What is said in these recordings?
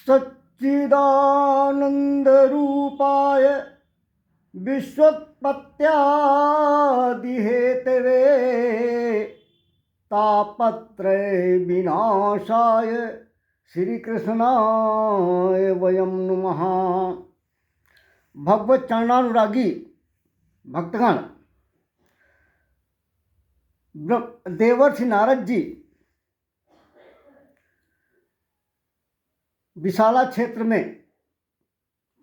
सच्चिदानन्दरूपाय विश्वोत्पत्त्यादिहेतवे तापत्रय विनाशाय श्रीकृष्णाय वयं नमः। भगवत चरणानुरागी भक्तगण, देवर्षि नारद जी विशाला क्षेत्र में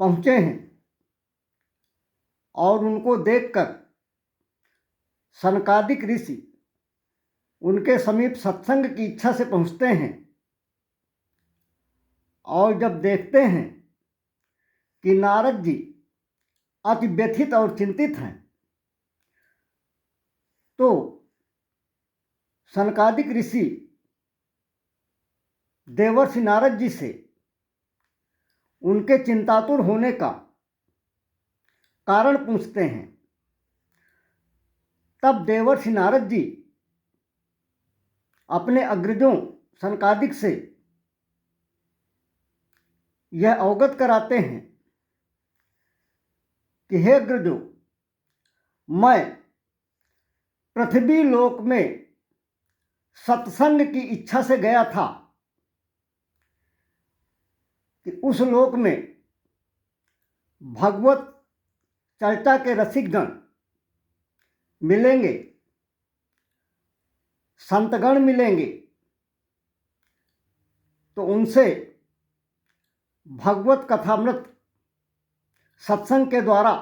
पहुँचे हैं और उनको देखकर सनकादिक ऋषि उनके समीप सत्संग की इच्छा से पहुँचते हैं और जब देखते हैं कि नारद जी अति व्यथित और चिंतित हैं तो सनकादिक ऋषि देवर्षि नारद जी से उनके चिंतातुर होने का कारण पूछते हैं। तब देवर्षि नारद जी अपने अग्रजों सनकादिक से यह अवगत कराते हैं कि हे अग्रजों, मैं पृथ्वी लोक में सत्संग की इच्छा से गया था कि उस लोक में भगवत चर्चा के रसिकगण मिलेंगे, संतगण मिलेंगे, तो उनसे भगवत कथामृत सत्संग के द्वारा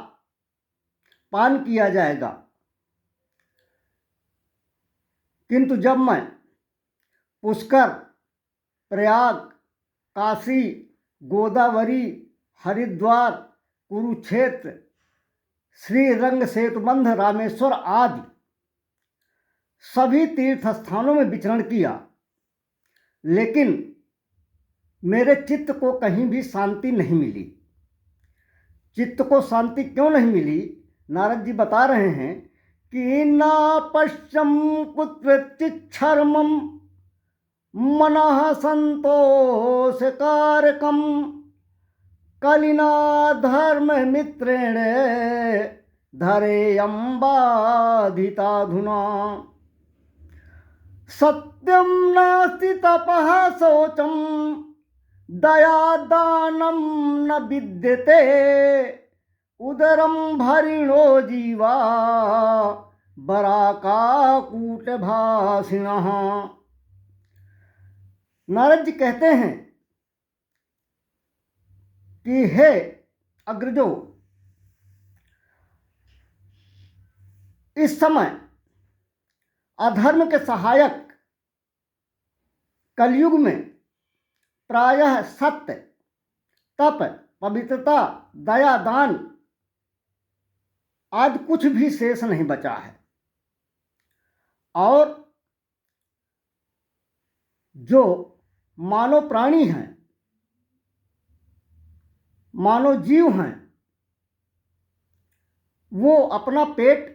पान किया जाएगा। किंतु जब मैं पुष्कर, प्रयाग, काशी, गोदावरी, हरिद्वार, कुरुक्षेत्र, श्रीरंग सेतुबंध, रामेश्वर आदि सभी तीर्थ स्थानों में विचरण किया, लेकिन मेरे चित्त को कहीं भी शांति नहीं मिली। चित्त को शांति क्यों नहीं मिली, नारद जी बता रहे हैं कि ना पश्यम कुत्रचिच्छर्मं मनः संतोषकारकं कलिना धर्म मित्रेण धरेयं बाधिताधुना। सत्यं नास्ति तपः शौचं दया दानं न विद्यते उदरं भरिणो जीवा बराकाकूटभासिनः। नारद जी कहते हैं कि हे अग्रजों, इस समय अधर्म के सहायक कलयुग में प्रायः सत्य, तप, पवित्रता, दया, दान आदि कुछ भी शेष नहीं बचा है। और जो मानव प्राणी हैं, मानव जीव हैं, वो अपना पेट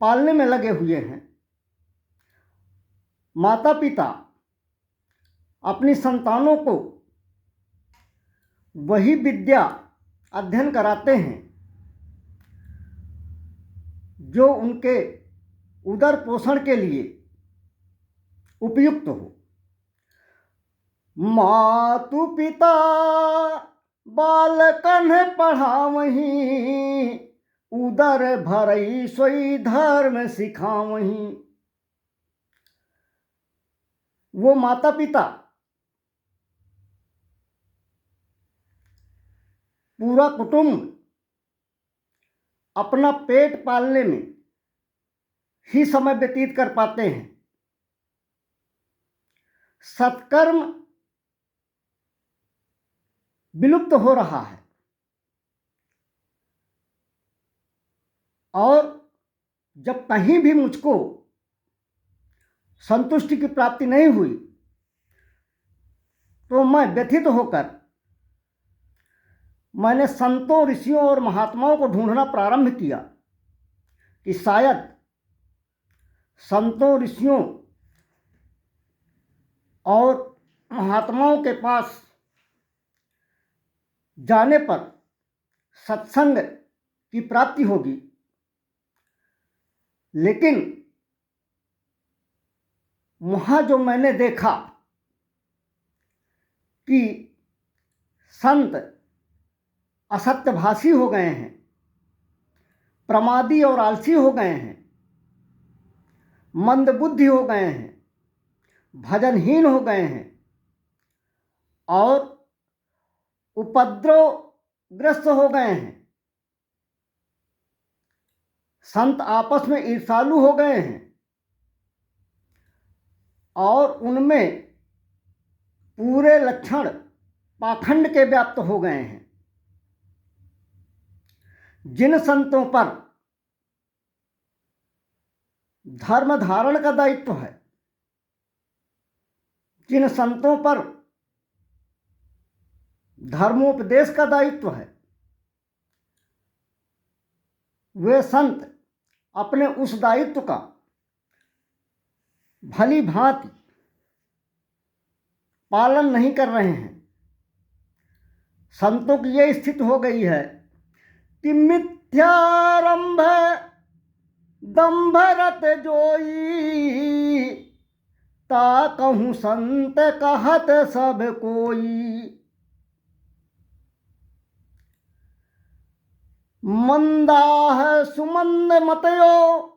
पालने में लगे हुए हैं। माता पिता अपनी संतानों को वही विद्या अध्ययन कराते हैं जो उनके उदर पोषण के लिए उपयुक्त हो। मातु पिता बालकन पढ़ावहीं, उदर भरई सोई धर्म सिखावहीं। वो माता पिता पूरा कुटुंब अपना पेट पालने में ही समय व्यतीत कर पाते हैं। सत्कर्म विलुप्त हो रहा है और जब कहीं भी मुझको संतुष्टि की प्राप्ति नहीं हुई तो मैं व्यथित होकर मैंने संतों, ऋषियों और महात्माओं को ढूंढना प्रारंभ किया कि शायद संतों, ऋषियों और महात्माओं के पास जाने पर सत्संग की प्राप्ति होगी, लेकिन वहाँ जो मैंने देखा कि संत असत्यभाषी हो गए हैं, प्रमादी और आलसी हो गए हैं, मंदबुद्धि हो गए हैं, भजनहीन हो गए हैं और उपद्रवग्रस्त हो गए हैं। संत आपस में ईर्ष्यालु हो गए हैं और उनमें पूरे लक्षण पाखंड के व्याप्त हो गए हैं। जिन संतों पर धर्म धारण का दायित्व है, जिन संतों पर धर्मोपदेश का दायित्व है, वे संत अपने उस दायित्व का भली भांति पालन नहीं कर रहे हैं। संतों की यह स्थिति हो गई है कि मिथ्यारंभ दंभ रत जोई, ता कहूँ संत कहत सब कोई। मंदाह सुमंद मतयो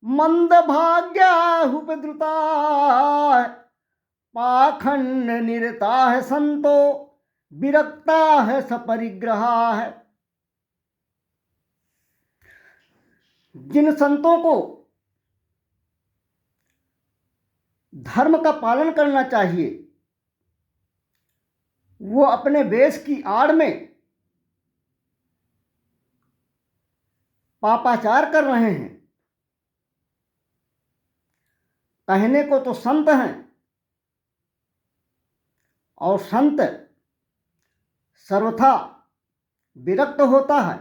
मंद भाग्या उपद्रुता, पाखंड निरता है संतो विरक्ता है सपरिग्रहा है। जिन संतों को धर्म का पालन करना चाहिए, वो अपने वेश की आड़ में पापाचार कर रहे हैं। कहने को तो संत हैं और संत सर्वथा विरक्त होता है,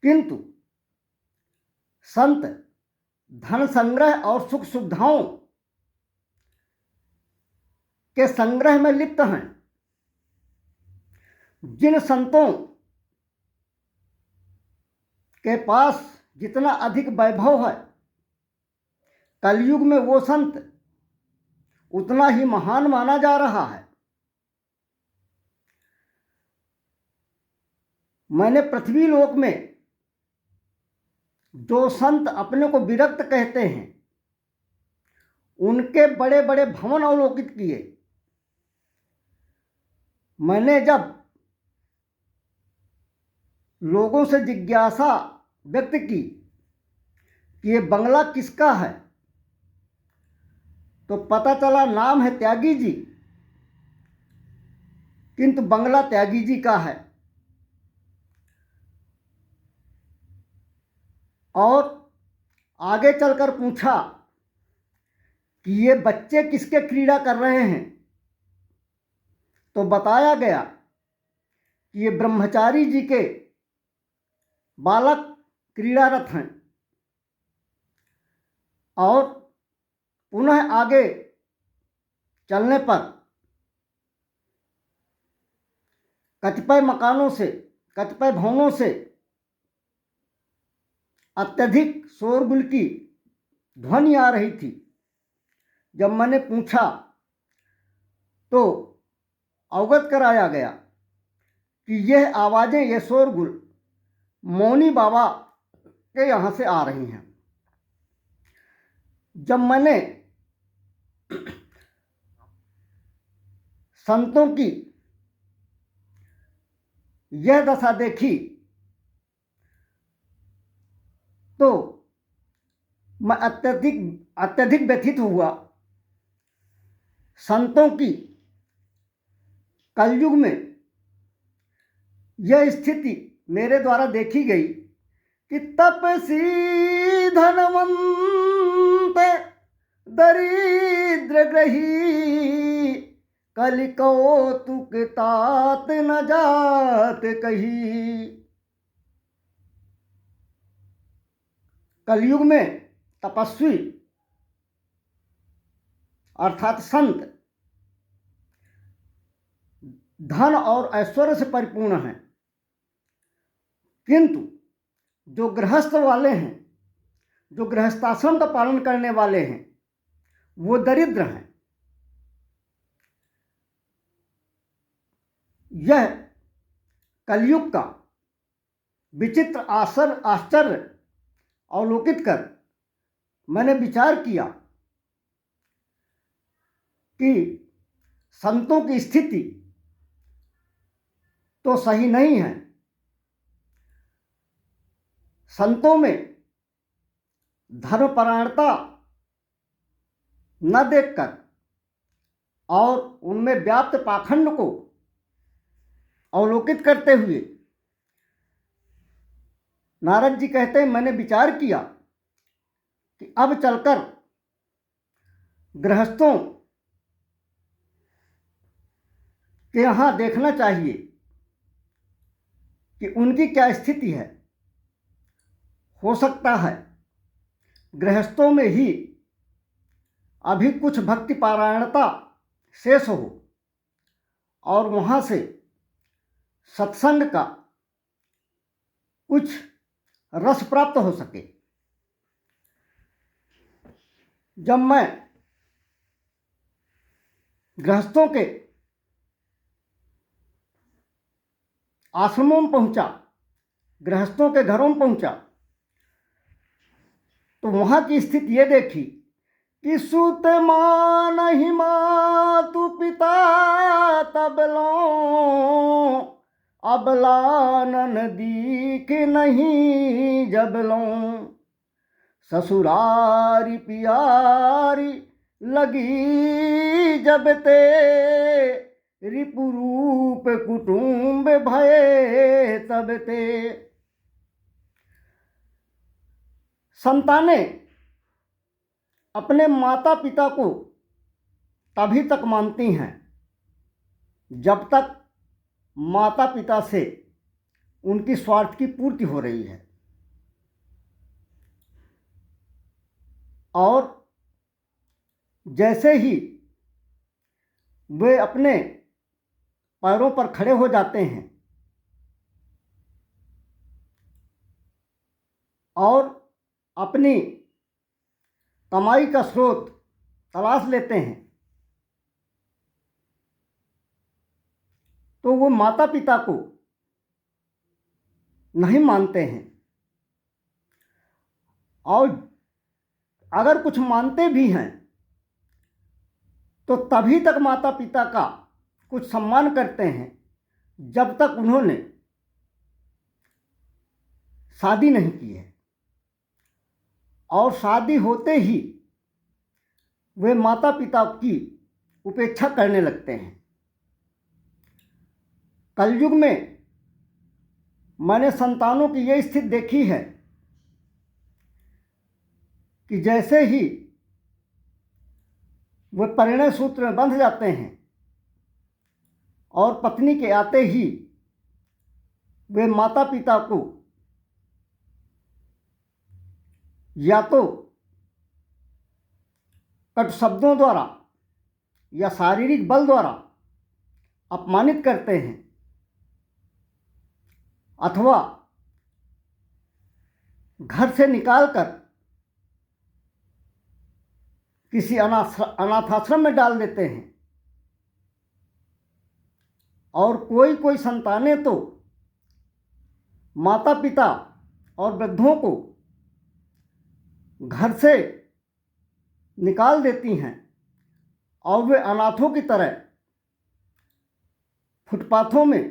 किंतु संत धन संग्रह और सुख सुविधाओं के संग्रह में लिप्त हैं। जिन संतों के पास जितना अधिक वैभव है, कलयुग में वो संत उतना ही महान माना जा रहा है। मैंने पृथ्वी लोक में जो संत अपने को विरक्त कहते हैं, उनके बड़े बड़े भवन अवलोकित किए। मैंने जब लोगों से जिज्ञासा व्यक्त की कि ये बंगला किसका है, तो पता चला नाम है त्यागी जी, किंतु बंगला त्यागी जी का है। और आगे चलकर पूछा कि ये बच्चे किसके क्रीड़ा कर रहे हैं, तो बताया गया कि ये ब्रह्मचारी जी के बालक क्रीड़ारत हैं। और पुनः आगे चलने पर कतिपय मकानों से, कतिपय भवनों से अत्यधिक शोरगुल की ध्वनि आ रही थी। जब मैंने पूछा तो अवगत कराया गया कि यह आवाज़ें, यह शोरगुल मौनी बाबा के यहाँ से आ रही हैं। जब मैंने संतों की यह दशा देखी तो मैं अत्यधिक व्यथित हुआ। संतों की कलयुग में यह स्थिति मेरे द्वारा देखी गई कि तपसी धनवंत दरिद्र ग्रही, कलि कौतुक तात न जात कही। कलयुग में तपस्वी अर्थात संत धन और ऐश्वर्य से परिपूर्ण हैं, किंतु जो गृहस्थ वाले हैं, जो गृहस्थाश्रम का पालन करने वाले हैं, वो दरिद्र हैं। यह कलयुग का विचित्र आश्चर्य अवलोकित कर मैंने विचार किया कि संतों की स्थिति तो सही नहीं है। संतों में धर्मपरायणता न देखकर और उनमें व्याप्त पाखंड को अवलोकित करते हुए नारद जी कहते हैं, मैंने विचार किया कि अब चलकर गृहस्थों के यहाँ देखना चाहिए कि उनकी क्या स्थिति है। हो सकता है गृहस्थों में ही अभी कुछ भक्ति पारायणता शेष हो और वहाँ से सत्संग का कुछ रस प्राप्त हो सके। जब मैं गृहस्थों के आश्रमों में पहुंचा, गृहस्थों के घरों में पहुंचा, तो वहां की स्थिति ये देखी कि सुत मानहि मातु पिता तबलो, अबलानन दीख नहीं जबलों, ससुरारी पियारी लगी जब ते, रिपुरूप कुटुंब भये तब ते। संतानें अपने माता पिता को तभी तक मानती हैं जब तक माता पिता से उनकी स्वार्थ की पूर्ति हो रही है, और जैसे ही वे अपने पैरों पर खड़े हो जाते हैं और अपनी कमाई का स्रोत तलाश लेते हैं, तो वो माता पिता को नहीं मानते हैं। और अगर कुछ मानते भी हैं तो तभी तक माता पिता का कुछ सम्मान करते हैं जब तक उन्होंने शादी नहीं की है, और शादी होते ही वे माता पिता की उपेक्षा करने लगते हैं। कलयुग में मैंने संतानों की यह स्थिति देखी है कि जैसे ही वे परिणय सूत्र में बंध जाते हैं और पत्नी के आते ही वे माता पिता को या तो कटु शब्दों द्वारा या शारीरिक बल द्वारा अपमानित करते हैं, अथवा घर से निकालकर किसी अनाथाश्रम में डाल देते हैं। और कोई कोई संतानें तो माता पिता और वृद्धों को घर से निकाल देती हैं और वे अनाथों की तरह फुटपाथों में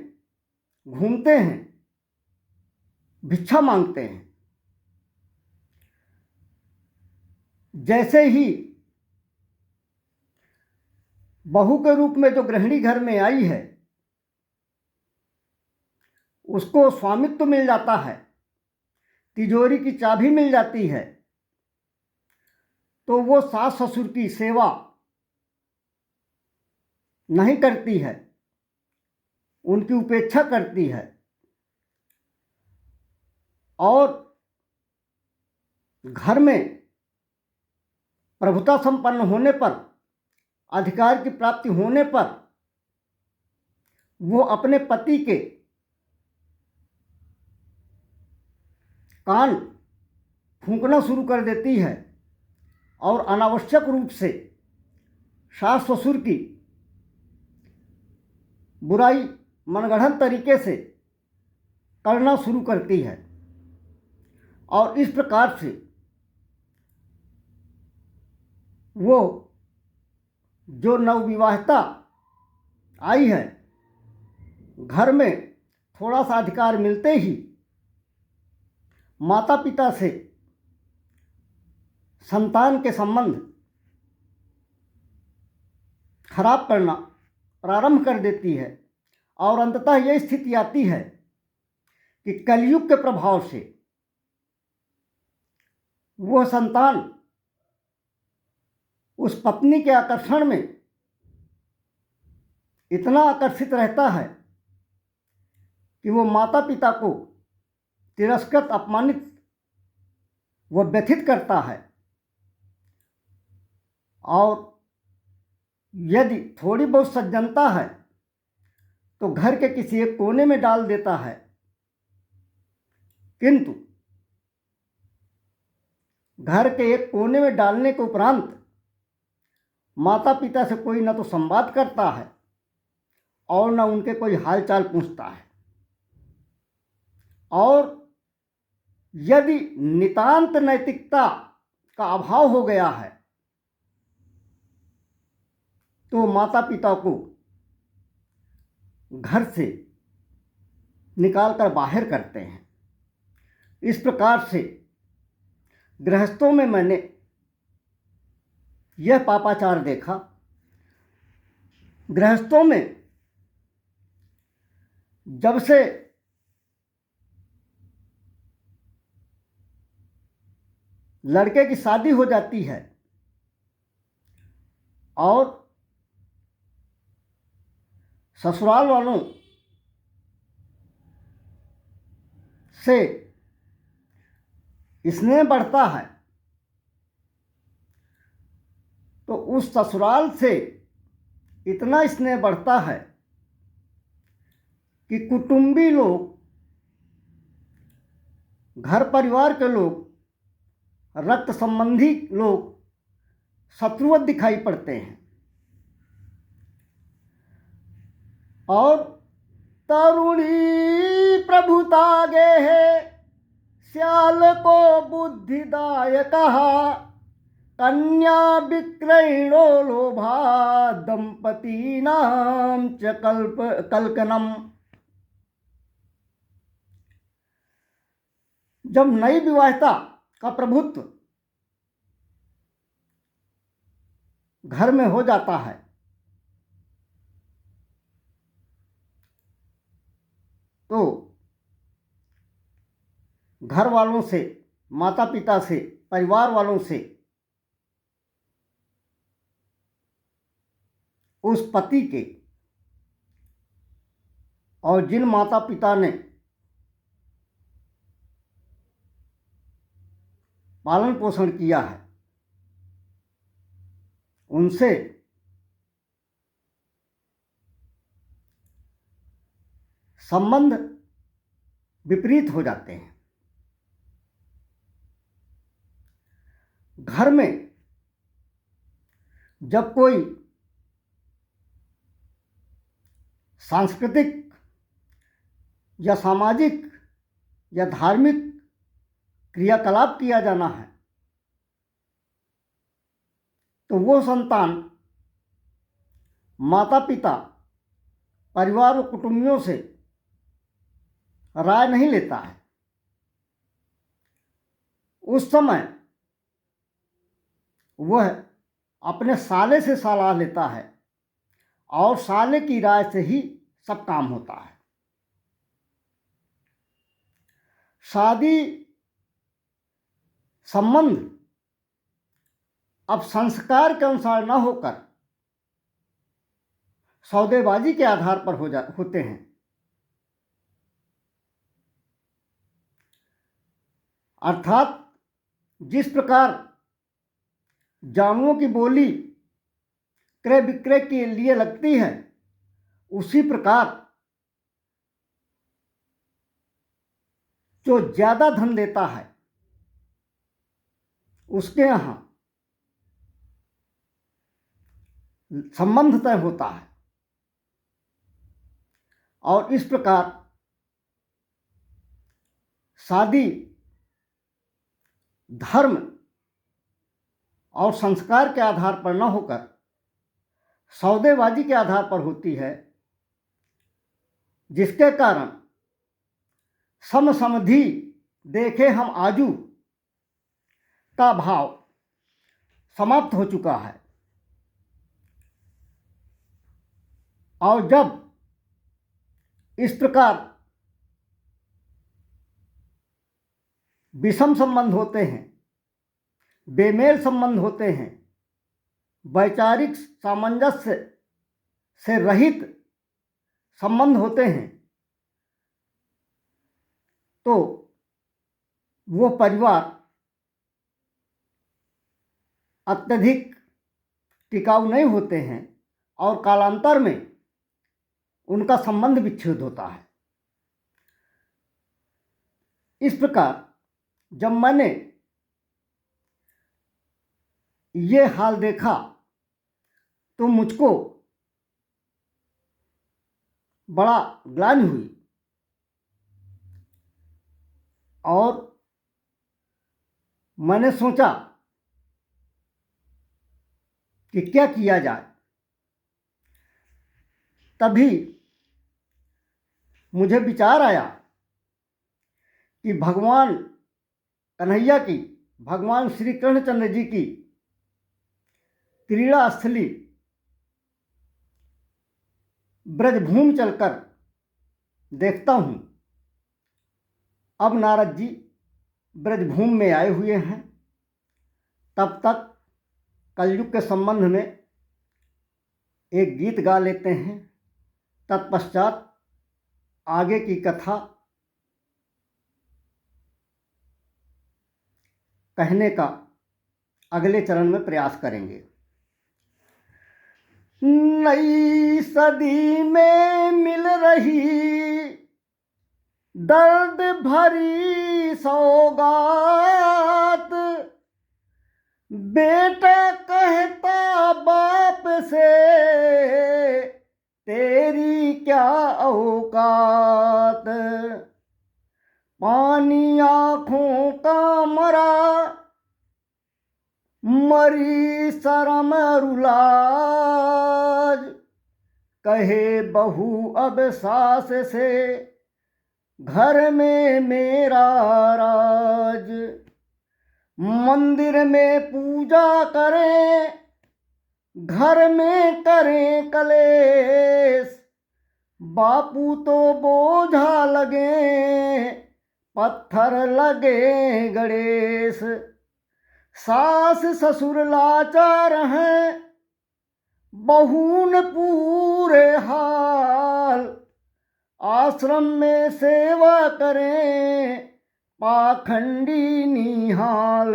घूमते हैं, भिक्षा मांगते हैं। जैसे ही बहू के रूप में जो गृहिणी घर में आई है, उसको स्वामित्व मिल जाता है, तिजोरी की चाबी मिल जाती है, तो वो सास ससुर की सेवा नहीं करती है, उनकी उपेक्षा करती है। और घर में प्रभुता संपन्न होने पर, अधिकार की प्राप्ति होने पर वो अपने पति के कान फूंकना शुरू कर देती है और अनावश्यक रूप से सास ससुर की बुराई मनगढ़ंत तरीके से करना शुरू करती है। और इस प्रकार से वो जो नवविवाहिता आई है, घर में थोड़ा सा अधिकार मिलते ही माता पिता से संतान के संबंध खराब करना प्रारंभ कर देती है। और अंततः यह स्थिति आती है कि कलयुग के प्रभाव से वह संतान उस पत्नी के आकर्षण में इतना आकर्षित रहता है कि वो माता पिता को तिरस्कृत, अपमानित व व्यथित करता है। और यदि थोड़ी बहुत सज्जनता है तो घर के किसी एक कोने में डाल देता है, किंतु घर के एक कोने में डालने के उपरांत माता पिता से कोई न तो संवाद करता है और न उनके कोई हालचाल पूछता है। और यदि नितांत नैतिकता का अभाव हो गया है तो माता पिता को घर से निकालकर बाहर करते हैं। इस प्रकार से गृहस्थों में मैंने यह पापाचार देखा। गृहस्थों में जब से लड़के की शादी हो जाती है और ससुराल वालों से स्नेह बढ़ता है तो उस ससुराल से इतना स्नेह बढ़ता है कि कुटुंबी लोग, घर परिवार के लोग, रक्त संबंधी लोग शत्रुवत दिखाई पड़ते हैं। और तरुणी प्रभुता गे है श्याल को बुद्धिदायक कन्या विक्रयणो लोभा दंपती नाम च कल्कनम। जब नई विवाहिता का प्रभुत्व घर में हो जाता है तो घर वालों से, माता पिता से, परिवार वालों से उस पति के और जिन माता पिता ने पालन पोषण किया है उनसे संबंध विपरीत हो जाते हैं। घर में जब कोई सांस्कृतिक या सामाजिक या धार्मिक क्रियाकलाप किया जाना है तो वो संतान माता पिता, परिवार और कुटुंबियों से राय नहीं लेता है। उस समय वह अपने साले से सलाह लेता है और साले की राय से ही सब काम होता है। शादी संबंध अब संस्कार के अनुसार न होकर सौदेबाजी के आधार पर होते हैं। अर्थात जिस प्रकार जानवरों की बोली क्रय विक्रय के लिए लगती है उसी प्रकार जो ज़्यादा धन देता है उसके यहाँ संबंध तय होता है। और इस प्रकार शादी धर्म और संस्कार के आधार पर न होकर सौदेबाजी के आधार पर होती है, जिसके कारण समसमधि देखे हम आजू का भाव समाप्त हो चुका है। और जब इस प्रकार विषम संबंध होते हैं, बेमेल संबंध होते हैं, वैचारिक सामंजस्य से रहित संबंध होते हैं, तो वो परिवार अत्यधिक टिकाऊ नहीं होते हैं और कालांतर में उनका संबंध विच्छेद होता है। इस प्रकार जब मैंने ये हाल देखा तो मुझको बड़ा ग्लानि हुई और मैंने सोचा कि क्या किया जाए। तभी मुझे विचार आया कि भगवान कन्हैया की, भगवान श्री कृष्णचंद्र जी की क्रीड़ा स्थली ब्रजभूमि चलकर देखता हूँ। अब नारद जी ब्रजभूमि में आए हुए हैं, तब तक कलयुग के संबंध में एक गीत गा लेते हैं, तत्पश्चात आगे की कथा कहने का अगले चरण में प्रयास करेंगे। नई सदी में मिल रही दर्द भरी सौगात, बेटा कहता बाप से तेरी क्या औकात, पानी आँखों का मरा मरी शर्म रुलाज, कहे बहू अब सास से घर में मेरा राज, मंदिर में पूजा करें घर में करें कलेश, बापू तो बोझा लगे पत्थर लगे गणेश, सास ससुर लाचार हैं बहून पूरे हाल, आश्रम में सेवा करें पाखंडी निहाल,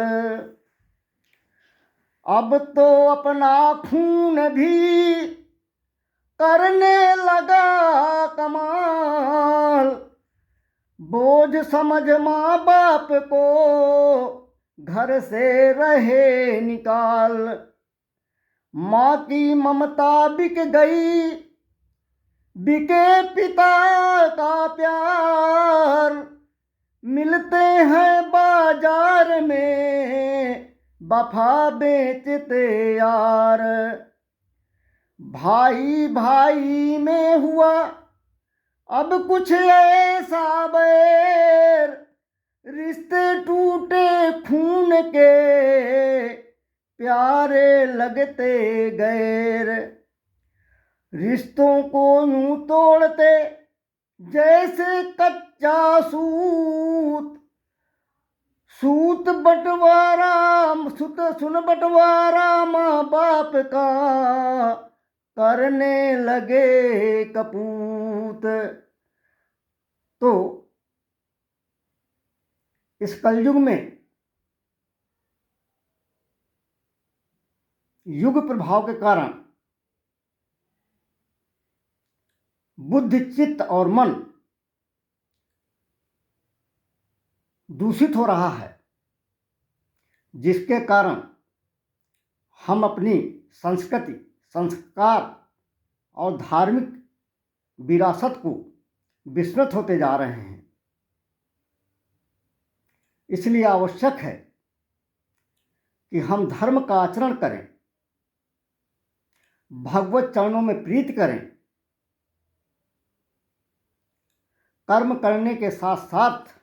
अब तो अपना खून भी करने लगा कमाल, बोझ समझ माँ बाप को घर से रहे निकाल, माँ की ममता बिक गई बिके पिता का प्यार, मिलते हैं बाजार में वफा बेचते यार, भाई भाई में हुआ अब कुछ ऐसा बैर, रिश्ते टूटे खून के प्यारे लगते गैर, रिश्तों को यूं तोड़ते जैसे कच्चा सूत, सूत बंटवारा सुन बंटवारा माँ बाप का करने लगे कपूत। तो इस कलयुग में युग प्रभाव के कारण बुद्धि चित्त और मन दूषित हो रहा है, जिसके कारण हम अपनी संस्कृति, संस्कार और धार्मिक विरासत को विस्मृत होते जा रहे हैं। इसलिए आवश्यक है कि हम धर्म का आचरण करें, भगवत चरणों में प्रीति करें, कर्म करने के साथ साथ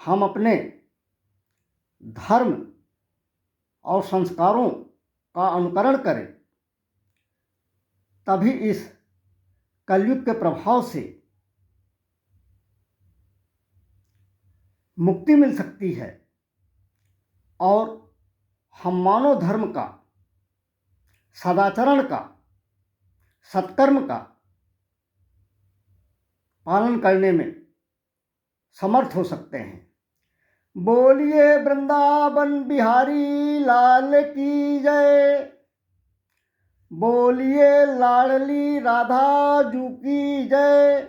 हम अपने धर्म और संस्कारों का अनुकरण करें। तभी इस कलयुग के प्रभाव से मुक्ति मिल सकती है और हम मानव धर्म का, सदाचरण का, सत्कर्म का पालन करने में समर्थ हो सकते हैं। बोलिए वृंदावन बिहारी लाल की जय। बोलिए लाडली राधा जू की जय।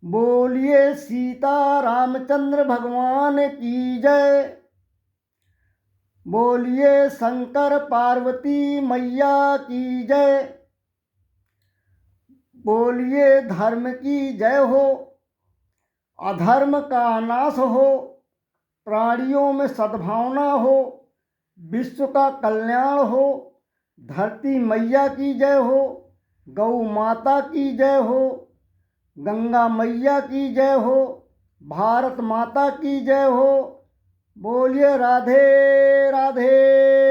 बोलिए सीता रामचंद्र भगवान की जय। बोलिए शंकर पार्वती मैया की जय। बोलिए धर्म की जय हो, अधर्म का नाश हो, प्राणियों में सद्भावना हो, विश्व का कल्याण हो, धरती मैया की जय हो, गौ माता की जय हो, गंगा मैया की जय हो, भारत माता की जय हो। बोलिए राधे राधे।